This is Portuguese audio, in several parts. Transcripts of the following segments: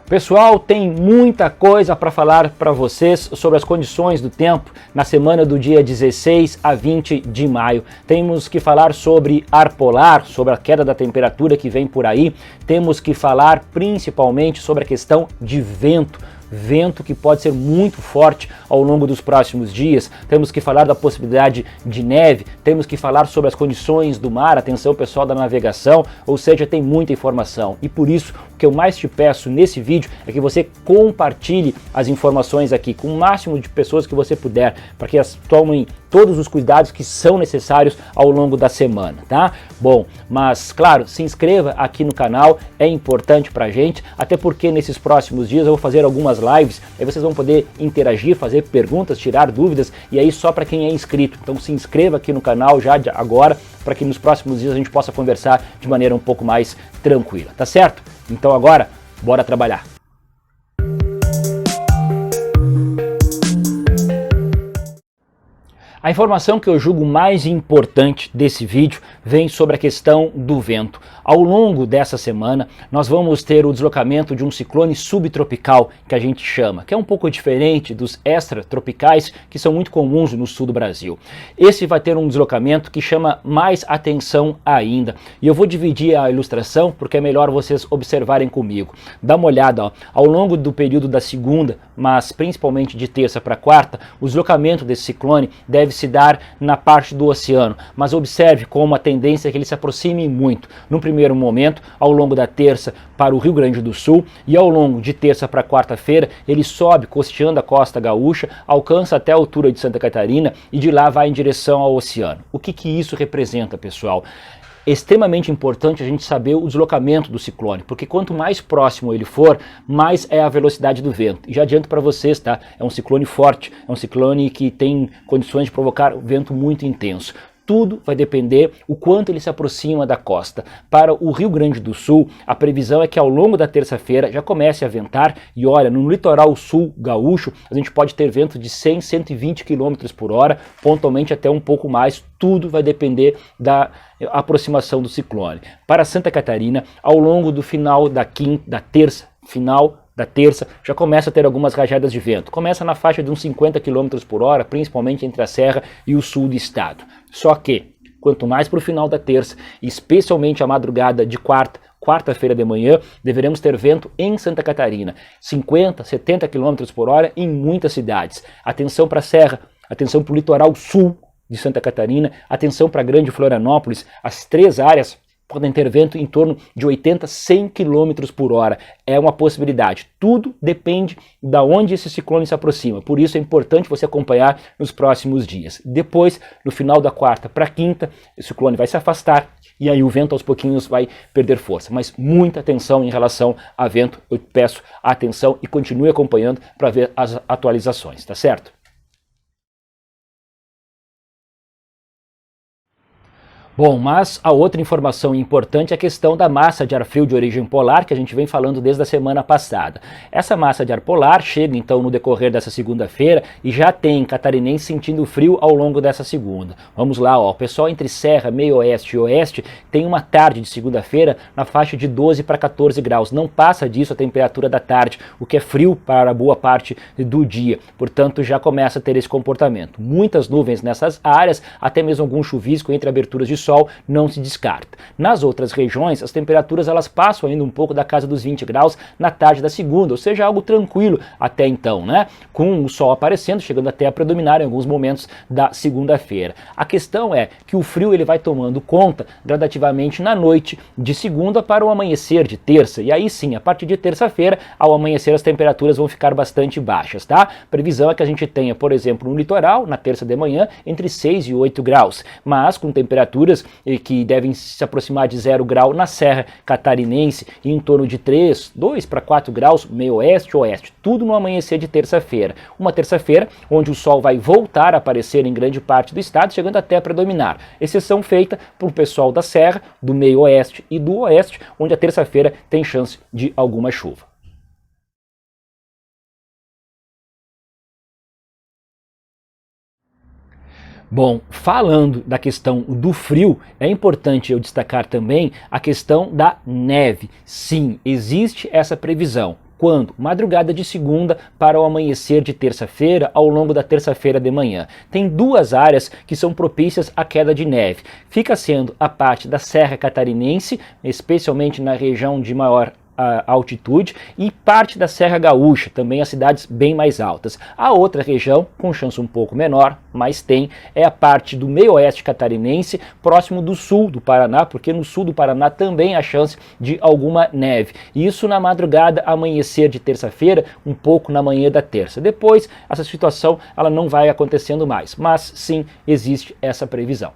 Pessoal, tem muita coisa para falar para vocês sobre as condições do tempo na semana do dia 16 a 20 de maio. Temos que falar sobre ar polar, sobre a queda da temperatura que vem por aí. Temos que falar principalmente sobre a questão de vento. Vento que pode ser muito forte ao longo dos próximos dias. Temos que falar da possibilidade de neve, temos que falar sobre as condições do mar, atenção pessoal da navegação, ou seja, tem muita informação. E por isso, o que eu mais te peço nesse vídeo é que você compartilhe as informações aqui com o máximo de pessoas que você puder, para que elas tomem todos os cuidados que são necessários ao longo da semana, tá? Bom, mas claro, se inscreva aqui no canal, é importante pra gente, até porque nesses próximos dias eu vou fazer algumas lives, aí vocês vão poder interagir, fazer perguntas, tirar dúvidas, e aí só para quem é inscrito. Então se inscreva aqui no canal já agora, para que nos próximos dias a gente possa conversar de maneira um pouco mais tranquila, tá certo? Então agora, bora trabalhar! A informação que eu julgo mais importante desse vídeo vem sobre a questão do vento. Ao longo dessa semana, nós vamos ter o deslocamento de um ciclone subtropical, que a gente chama, que é um pouco diferente dos extratropicais, que são muito comuns no sul do Brasil. Esse vai ter um deslocamento que chama mais atenção ainda. E eu vou dividir a ilustração, porque é melhor vocês observarem comigo. Dá uma olhada, ó. Ao longo do período da segunda, mas principalmente de terça para quarta, o deslocamento desse ciclone deve se dar na parte do oceano, mas observe como a tendência é que ele se aproxime muito. No primeiro momento, ao longo da terça para o Rio Grande do Sul, e ao longo de terça para quarta-feira, ele sobe costeando a costa gaúcha, alcança até a altura de Santa Catarina e de lá vai em direção ao oceano. O que isso representa, pessoal? É extremamente importante a gente saber o deslocamento do ciclone, porque quanto mais próximo ele for, mais é a velocidade do vento. E já adianto para vocês, tá? É um ciclone forte, é um ciclone que tem condições de provocar vento muito intenso. Tudo vai depender o quanto ele se aproxima da costa. Para o Rio Grande do Sul, a previsão é que ao longo da terça-feira já comece a ventar e olha, no litoral sul gaúcho, a gente pode ter vento de 100, 120 km por hora, pontualmente até um pouco mais. Tudo vai depender da aproximação do ciclone. Para Santa Catarina, ao longo do final da terça, já começa a ter algumas rajadas de vento. Começa na faixa de uns 50 km por hora, principalmente entre a serra e o sul do estado. Só que, quanto mais para o final da terça, especialmente a madrugada de quarta-feira de manhã, deveremos ter vento em Santa Catarina. 50, 70 km por hora em muitas cidades. Atenção para a serra, atenção para o litoral sul de Santa Catarina, atenção para a Grande Florianópolis, as três áreas podem ter vento em torno de 80, 100 km por hora. É uma possibilidade. Tudo depende de onde esse ciclone se aproxima. Por isso é importante você acompanhar nos próximos dias. Depois, no final da quarta para quinta, o ciclone vai se afastar e aí o vento aos pouquinhos vai perder força. Mas muita atenção em relação a vento. Eu peço atenção e continue acompanhando para ver as atualizações, tá certo? Bom, mas a outra informação importante é a questão da massa de ar frio de origem polar, que a gente vem falando desde a semana passada. Essa massa de ar polar chega então no decorrer dessa segunda-feira e já tem catarinense sentindo frio ao longo dessa segunda. Vamos lá, ó, o pessoal entre Serra, Meio Oeste e Oeste tem uma tarde de segunda-feira na faixa de 12 para 14 graus. Não passa disso a temperatura da tarde, o que é frio para boa parte do dia. Portanto, já começa a ter esse comportamento. Muitas nuvens nessas áreas, até mesmo algum chuvisco entre aberturas de sol não se descarta. Nas outras regiões, as temperaturas elas passam ainda um pouco da casa dos 20 graus na tarde da segunda, ou seja, algo tranquilo até então, né? Com o sol aparecendo, chegando até a predominar em alguns momentos da segunda-feira. A questão é que o frio ele vai tomando conta gradativamente na noite de segunda para o amanhecer de terça, e aí sim, a partir de terça-feira, ao amanhecer as temperaturas vão ficar bastante baixas, tá? Previsão é que a gente tenha, por exemplo, no litoral, na terça de manhã, entre 6 e 8 graus, mas com temperaturas que devem se aproximar de 0 grau na Serra Catarinense e em torno de 2 para 4 graus, meio oeste e oeste, tudo no amanhecer de terça-feira. Uma terça-feira onde o sol vai voltar a aparecer em grande parte do estado, chegando até a predominar. Exceção feita para o pessoal da Serra, do meio oeste e do oeste, onde a terça-feira tem chance de alguma chuva. Bom, falando da questão do frio, é importante eu destacar também a questão da neve. Sim, existe essa previsão. Quando? Madrugada de segunda para o amanhecer de terça-feira, ao longo da terça-feira de manhã. Tem duas áreas que são propícias à queda de neve. Fica sendo a parte da Serra Catarinense, especialmente na região de maior altitude, e parte da Serra Gaúcha, também as cidades bem mais altas. A outra região, com chance um pouco menor, mas tem, é a parte do meio-oeste catarinense, próximo do sul do Paraná, porque no sul do Paraná também há chance de alguma neve. Isso na madrugada, amanhecer de terça-feira, um pouco na manhã da terça. Depois, essa situação ela não vai acontecendo mais, mas sim existe essa previsão.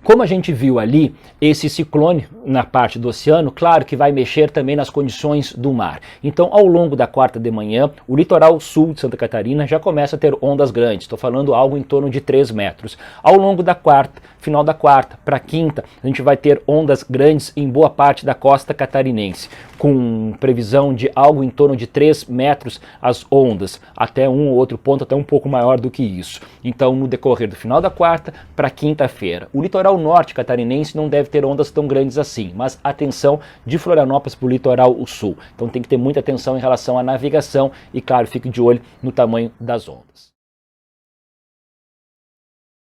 Como a gente viu ali, esse ciclone na parte do oceano, claro que vai mexer também nas condições do mar. Então, ao longo da quarta de manhã, o litoral sul de Santa Catarina já começa a ter ondas grandes. Estou falando algo em torno de 3 metros. Ao longo da quarta, final da quarta para quinta, a gente vai ter ondas grandes em boa parte da costa catarinense, com previsão de algo em torno de 3 metros as ondas, até um ou outro ponto até um pouco maior do que isso. Então, no decorrer do final da quarta para quinta-feira, o litoral norte catarinense não deve ter ondas tão grandes assim, mas atenção de Florianópolis para o litoral sul. Então tem que ter muita atenção em relação à navegação e, claro, fique de olho no tamanho das ondas.